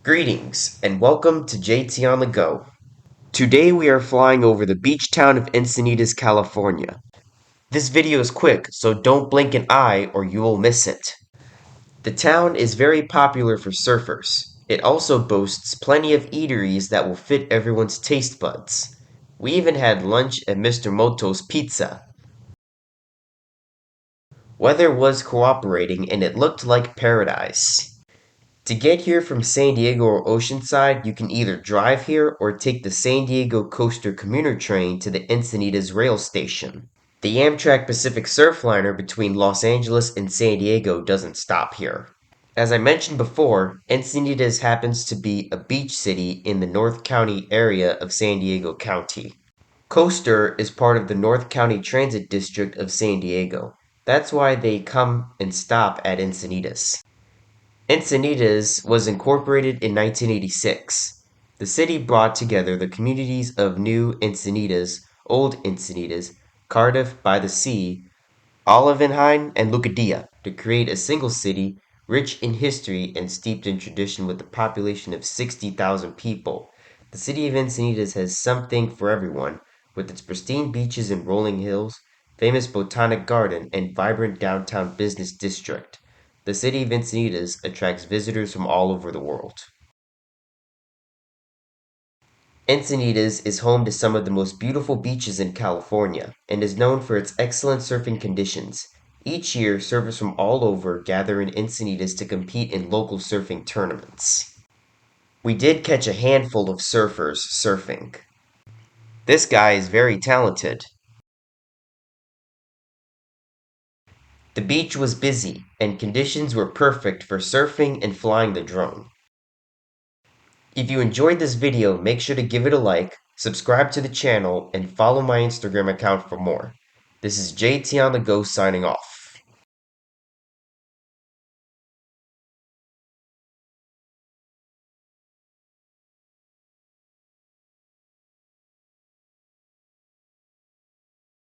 Greetings and welcome to JT on the Go. Today we are flying over the beach town of Encinitas, California. This video is quick, so don't blink an eye or you will miss it. The town is very popular for surfers. It also boasts plenty of eateries that will fit everyone's taste buds. We even had lunch at Mr. Moto's Pizza. Weather was cooperating and it looked like paradise. To get here from San Diego or Oceanside, you can either drive here or take the San Diego Coaster commuter train to the Encinitas rail station. The Amtrak Pacific Surfliner between Los Angeles and San Diego doesn't stop here. As I mentioned before, Encinitas happens to be a beach city in the North County area of San Diego County. Coaster is part of the North County Transit District of San Diego. That's why they come and stop at Encinitas. Encinitas was incorporated in 1986. The city brought together the communities of New Encinitas, Old Encinitas, Cardiff by the Sea, Olivenhain, and Lucadia to create a single city rich in history and steeped in tradition with a population of 60,000 people. The city of Encinitas has something for everyone, with its pristine beaches and rolling hills, famous botanic garden, and vibrant downtown business district. The city of Encinitas attracts visitors from all over the world. Encinitas is home to some of the most beautiful beaches in California and is known for its excellent surfing conditions. Each year, surfers from all over gather in Encinitas to compete in local surfing tournaments. We did catch a handful of surfers surfing. This guy is very talented. The beach was busy, and conditions were perfect for surfing and flying the drone. If you enjoyed this video, make sure to give it a like, subscribe to the channel, and follow my Instagram account for more. This is JT on the Go signing off.